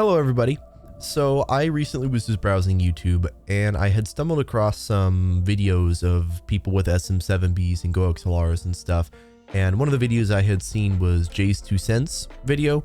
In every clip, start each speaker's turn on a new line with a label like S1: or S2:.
S1: Hello everybody. So I recently was just browsing YouTube and I had stumbled across some videos of people with SM7Bs and GoXlrs and stuff. And one of the videos I had seen was Jay's 2 cents video.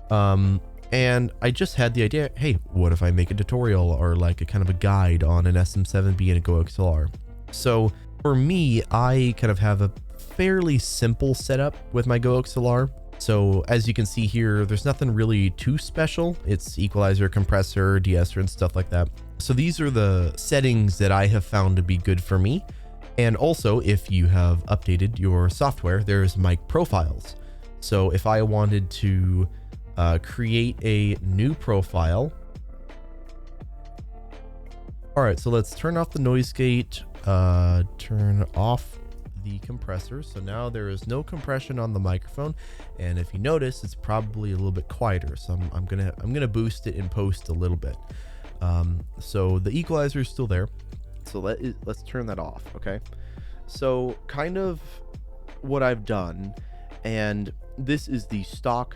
S1: And I just had the idea, hey, what if I make a tutorial or like a kind of a guide on an SM7B and a GoXlr? So for me, I kind of have a fairly simple setup with my GoXlr. So as you can see here, there's nothing really too special. It's Equalizer, Compressor, De-esser, and stuff like that. So these are the settings that I have found to be good for me. And also, if you have updated your software, there's mic profiles. So if I wanted to create a new profile. All right, so let's turn off the noise gate, turn off the compressor. So now there is no compression on the microphone, and if you notice, it's probably a little bit quieter. So I'm gonna boost it in post a little bit. So the equalizer is still there. So let's turn that off. Okay. So kind of what I've done, and this is the stock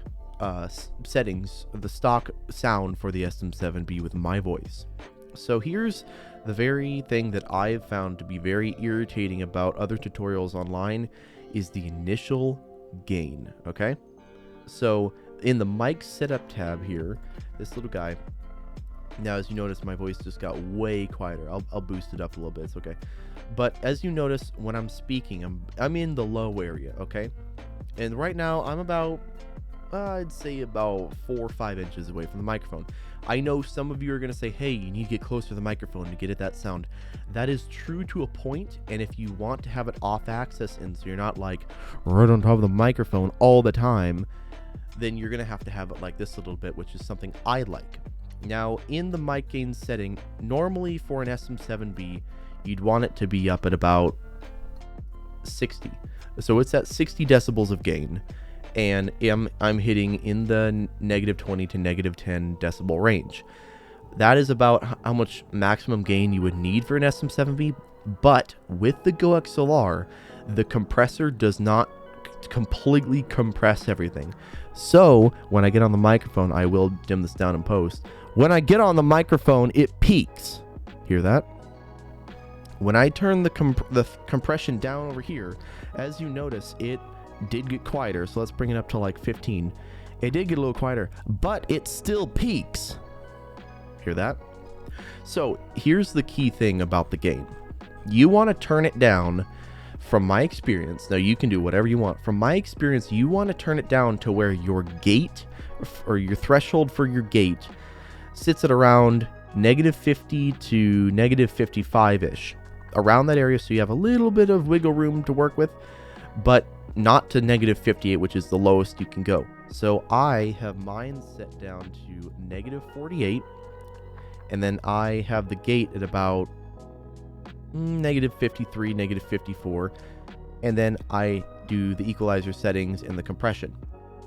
S1: settings, the stock sound for the SM7B with my voice. So here's the very thing that I've found to be very irritating about other tutorials online is the initial gain, okay? So in the mic setup tab here, this little guy, now as you notice, my voice just got way quieter. I'll boost it up a little bit, it's okay. But as you notice, when I'm speaking, I'm in the low area, okay? And right now I'm about, I'd say about 4 or 5 inches away from the microphone. I know some of you are going to say, hey, you need to get closer to the microphone to get at that sound. That is true to a point, and if you want to have it off axis and so you're not like right on top of the microphone all the time, then you're going to have it like this a little bit, which is something I like. Now, in the mic gain setting, normally for an SM7B, you'd want it to be up at about 60. So it's at 60 decibels of gain. And I'm hitting in the -20 to -10 decibel range. That is about how much maximum gain you would need for an SM7B, but with the GoXlr, the compressor does not completely compress everything. So when I get on the microphone, I will dim this down in post. When I get on the microphone, it peaks. Hear that? When I turn the compression down over here, as you notice, it did get quieter. So let's bring it up to like 15. It did get a little quieter, but it still peaks. Hear that? So here's the key thing about the gain. You want to turn it down, from my experience. Now you can do whatever you want. From my experience, you want to turn it down to where your gate or your threshold for your gate sits at around -50 to -55-ish, around that area. So you have a little bit of wiggle room to work with, but not to -58, which is the lowest you can go. So I have mine set down to -48, and then I have the gate at about -53, -54, and then I do the equalizer settings and the compression.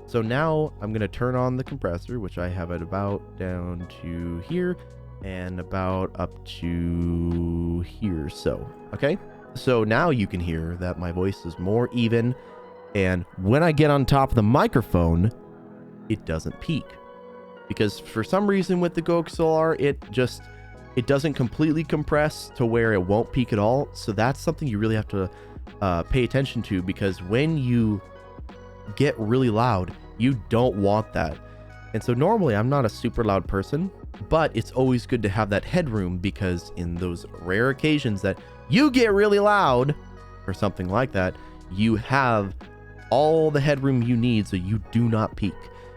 S1: So now I'm going to turn on the compressor, which I have at about down to here and about up to here. So, okay. So now you can hear that my voice is more even. And when I get on top of the microphone, it doesn't peak, because for some reason with the GoXlr, it doesn't completely compress to where it won't peak at all. So that's something you really have to pay attention to, because when you get really loud, you don't want that. And so normally I'm not a super loud person, but it's always good to have that headroom, because in those rare occasions that you get really loud or something like that, you have all the headroom you need so you do not peak.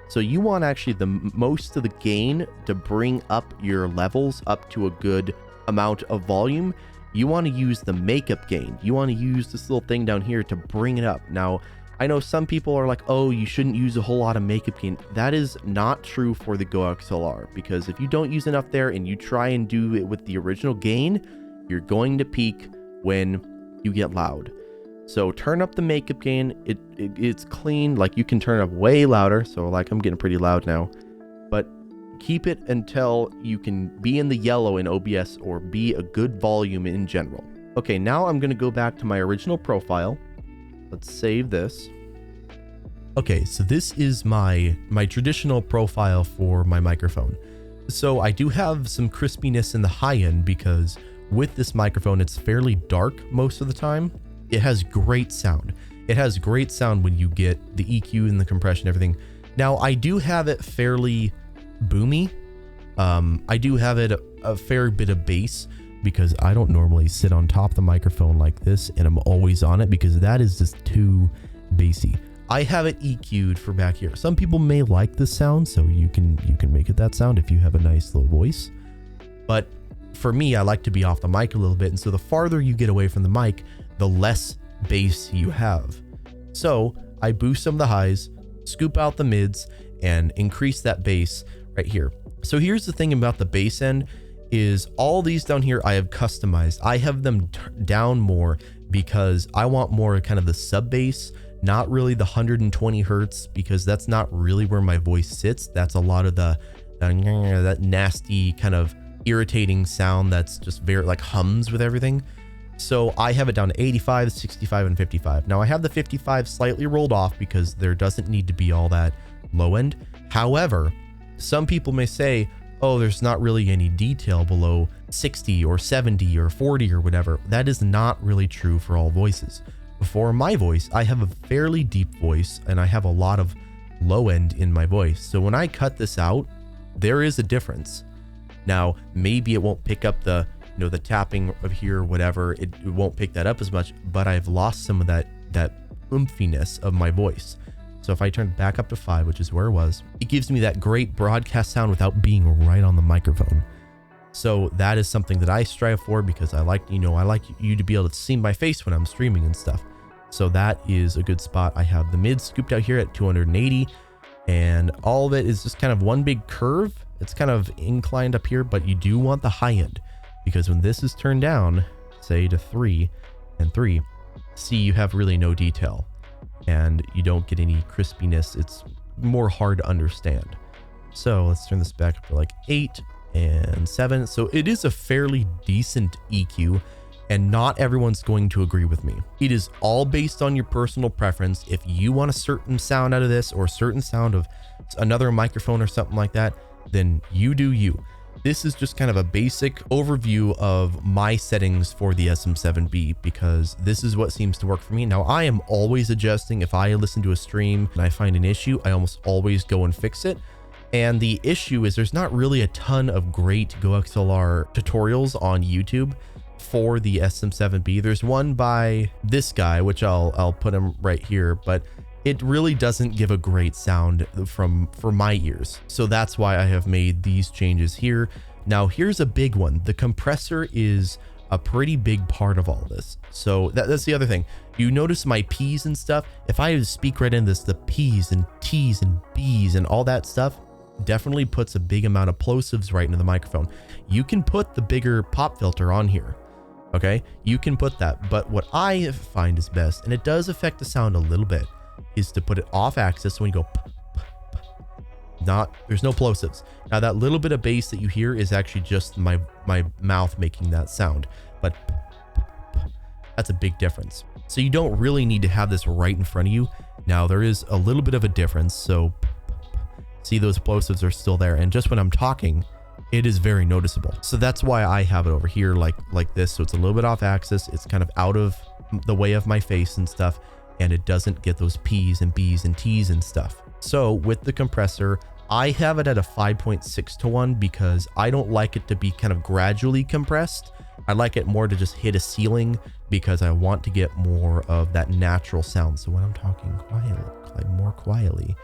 S1: So you want actually the most of the gain to bring up your levels up to a good amount of volume. You want to use the makeup gain. You want to use this little thing down here to bring it up. Now, I know some people are like, oh, you shouldn't use a whole lot of makeup gain. That is not true for the GoXlr, because if you don't use enough there and you try and do it with the original gain, you're going to peak when you get loud. So turn up the makeup gain. It's clean. Like, you can turn it up way louder. So like I'm getting pretty loud now, but keep it until you can be in the yellow in OBS or be a good volume in general. Okay, now I'm going to go back to my original profile. Let's save this. Okay, so this is my traditional profile for my microphone. So I do have some crispiness in the high end because with this microphone, it's fairly dark most of the time. It has great sound. It has great sound when you get the EQ and the compression, everything. Now I do have it fairly boomy. I do have it a fair bit of bass because I don't normally sit on top of the microphone like this and I'm always on it because that is just too bassy. I have it EQ'd for back here. Some people may like this sound, so you can make it that sound if you have a nice low voice. But for me, I like to be off the mic a little bit, and so the farther you get away from the mic, the less bass you have. So I boost some of the highs, scoop out the mids, and increase that bass right here. So here's the thing about the bass end is all these down here I have customized. I have them down more because I want more kind of the sub bass, not really the 120 hertz, because that's not really where my voice sits. That's a lot of that nasty kind of irritating sound that's just very like hums with everything. So I have it down to 85, 65, and 55. Now I have the 55 slightly rolled off because there doesn't need to be all that low end. However, some people may say, oh, there's not really any detail below 60 or 70 or 40 or whatever. That is not really true for all voices. For my voice, I have a fairly deep voice and I have a lot of low end in my voice. So when I cut this out, there is a difference. Now, maybe it won't pick up the, the tapping of here or whatever. It won't pick that up as much, but I've lost some of that oomphiness of my voice. So if I turn it back up to 5, which is where it was, it gives me that great broadcast sound without being right on the microphone. So that is something that I strive for because I like you to be able to see my face when I'm streaming and stuff. So that is a good spot. I have the mid scooped out here at 280 and all of it is just kind of one big curve. It's kind of inclined up here, but you do want the high end because when this is turned down, say to 3 and 3, see, you have really no detail and you don't get any crispiness. It's more hard to understand. So let's turn this back up to like 8 and 7. So it is a fairly decent EQ and not everyone's going to agree with me. It is all based on your personal preference. If you want a certain sound out of this or a certain sound of another microphone or something like that, then you do you. This is just kind of a basic overview of my settings for the SM7B because this is what seems to work for me. Now I am always adjusting. If I listen to a stream and I find an issue, I almost always go and fix it. And the issue is there's not really a ton of great GoXlr tutorials on YouTube for the SM7B. There's one by this guy, which I'll put him right here, but it really doesn't give a great sound for my ears. So that's why I have made these changes here. Now here's a big one. The compressor is a pretty big part of all this. So that's the other thing. You notice my P's and stuff. If I speak right in this, the P's and T's and B's and all that stuff definitely puts a big amount of plosives right into the microphone. You can put the bigger pop filter on here. Okay, you can put that. But what I find is best, and it does affect the sound a little bit, is to put it off axis. So when you go, there's no plosives. Now that little bit of bass that you hear is actually just my mouth making that sound, but that's a big difference. So you don't really need to have this right in front of you. Now there is a little bit of a difference. So see, those plosives are still there. And just when I'm talking, it is very noticeable. So that's why I have it over here like this. So it's a little bit off axis. It's kind of out of the way of my face and stuff. And it doesn't get those P's and B's and T's and stuff. So with the compressor, I have it at a 5.6 to 1 because I don't like it to be kind of gradually compressed. I like it more to just hit a ceiling because I want to get more of that natural sound. So when I'm talking more quietly,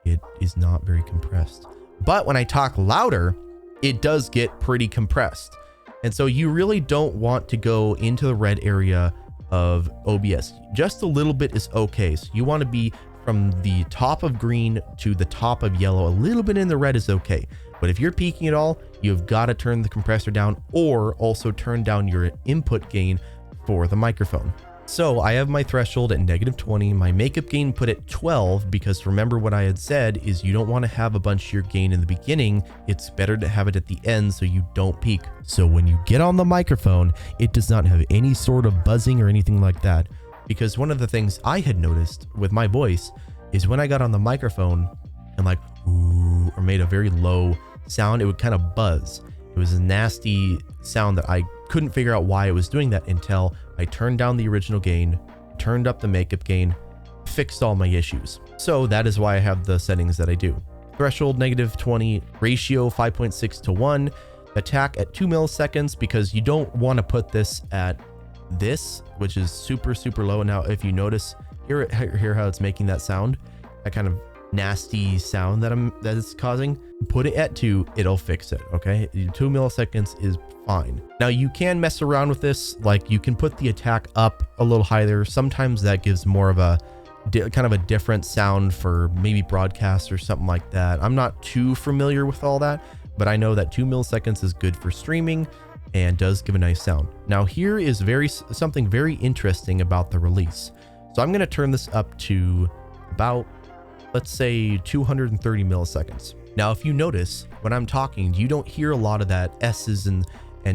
S1: it is not very compressed. But when I talk louder, it does get pretty compressed. And so you really don't want to go into the red area of OBS. Just a little bit is okay. So you want to be from the top of green to the top of yellow. A little bit in the red is okay. But if you're peaking at all, you've got to turn the compressor down or also turn down your input gain for the microphone. So I have my threshold at -20, my makeup gain put at 12, because remember what I had said is you don't want to have a bunch of your gain in the beginning. It's better to have it at the end so you don't peak. So when you get on the microphone, it does not have any sort of buzzing or anything like that. Because one of the things I had noticed with my voice is when I got on the microphone and like, ooh, or made a very low sound, it would kind of buzz. It was a nasty sound that I couldn't figure out why it was doing that until I turned down the original gain, turned up the makeup gain, fixed all my issues. So that is why I have the settings that I do. Threshold -20, ratio 5.6 to 1, attack at 2 milliseconds, because you don't want to put this at this, which is super, super low. Now, if you notice, hear how it's making that sound, that kind of nasty sound that it's causing. Put it at 2, it'll fix it. Okay, 2 milliseconds is fine. Now you can mess around with this, like you can put the attack up a little higher. Sometimes that gives more of a kind of a different sound for maybe broadcast or something like that. I'm not too familiar with all that, but I know that 2 milliseconds is good for streaming and does give a nice sound. Now here is something very interesting about the release. So I'm going to turn this up to about, let's say 230 milliseconds. Now, if you notice when I'm talking, you don't hear a lot of that S's and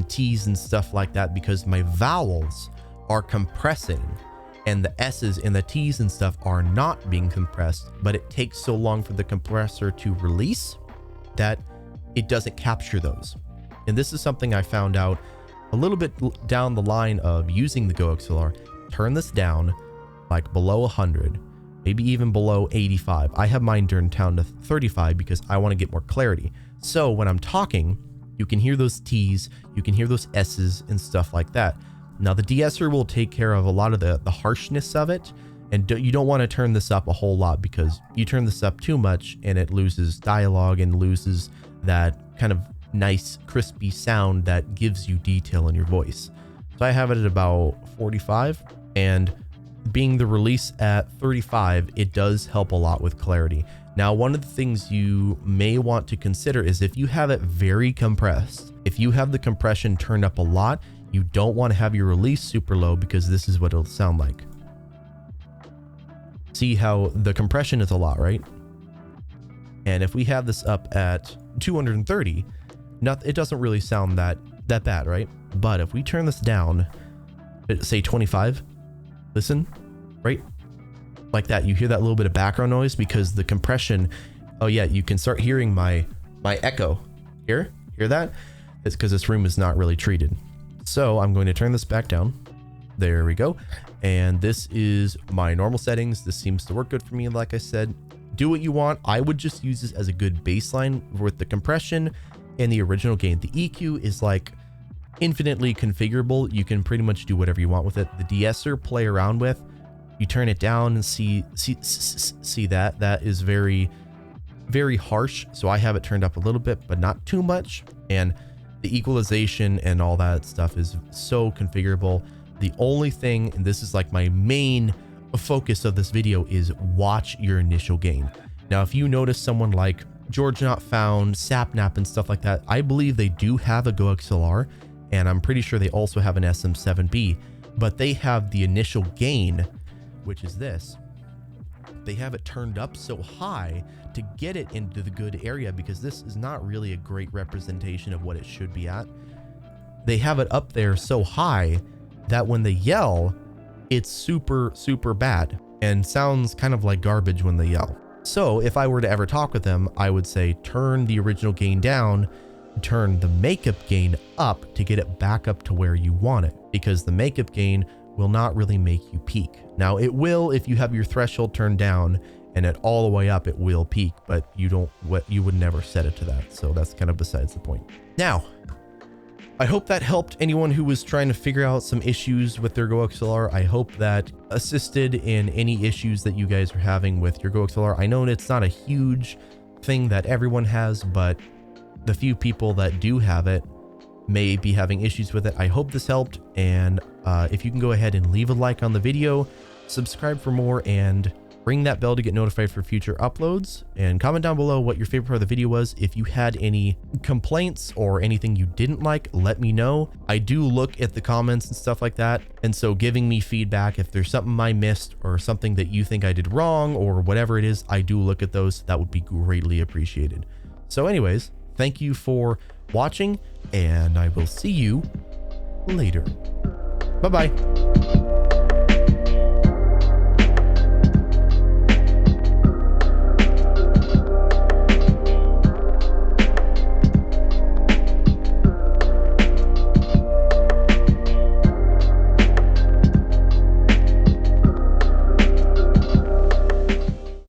S1: T's and stuff like that, because my vowels are compressing and the S's and the T's and stuff are not being compressed, but it takes so long for the compressor to release that it doesn't capture those. And this is something I found out a little bit down the line of using the GoXlr. Turn this down like below 100, maybe even below 85. I have mine turned down to 35 because I want to get more clarity. So when I'm talking, you can hear those T's, you can hear those S's and stuff like that. Now the de-esser will take care of a lot of the harshness of it. And you don't want to turn this up a whole lot, because you turn this up too much and it loses dialogue and loses that kind of nice crispy sound that gives you detail in your voice. So I have it at about 45, and being the release at 35, it does help a lot with clarity. Now, one of the things you may want to consider is if you have it very compressed, if you have the compression turned up a lot, you don't want to have your release super low, because this is what it'll sound like. See how the compression is a lot, right? And if we have this up at 230, it doesn't really sound that bad, right? But if we turn this down, say 25, listen, right? Like that, you hear that little bit of background noise because the compression. Oh yeah, you can start hearing my echo. Hear that? It's because this room is not really treated. So I'm going to turn this back down. There we go. And this is my normal settings. This seems to work good for me. Like I said, do what you want. I would just use this as a good baseline with the compression and the original gain. The EQ is like infinitely configurable. You can pretty much do whatever you want with it. The de-esser, play around with. You turn it down and see that is very, very harsh. So I have it turned up a little bit, but not too much. And the equalization and all that stuff is so configurable. The only thing, and this is like my main focus of this video, is watch your initial gain. Now, if you notice someone like George Not Found, Sapnap and stuff like that, I believe they do have a GoXlr, and I'm pretty sure they also have an SM7B, but they have the initial gain, which is this. They have it turned up so high to get it into the good area, because this is not really a great representation of what it should be at. They have it up there so high that when they yell, it's super, super bad and sounds kind of like garbage when they yell. So if I were to ever talk with them, I would say, turn the original gain down, turn the makeup gain up to get it back up to where you want it, because the makeup gain will not really make you peak. Now it will, if you have your threshold turned down and it all the way up, it will peak, but you would never set it to that. So that's kind of besides the point. Now, I hope that helped anyone who was trying to figure out some issues with their GoXlr. I hope that assisted in any issues that you guys are having with your GoXlr. I know it's not a huge thing that everyone has, but the few people that do have it may be having issues with it. I hope this helped. And if you can go ahead and leave a like on the video, subscribe for more, and ring that bell to get notified for future uploads, and comment down below what your favorite part of the video was. If you had any complaints or anything you didn't like, let me know. I do look at the comments and stuff like that, and so giving me feedback, if there's something I missed or something that you think I did wrong or whatever it is, I do look at those. That would be greatly appreciated. So anyways, thank you for watching, and I will see you later. Bye-bye.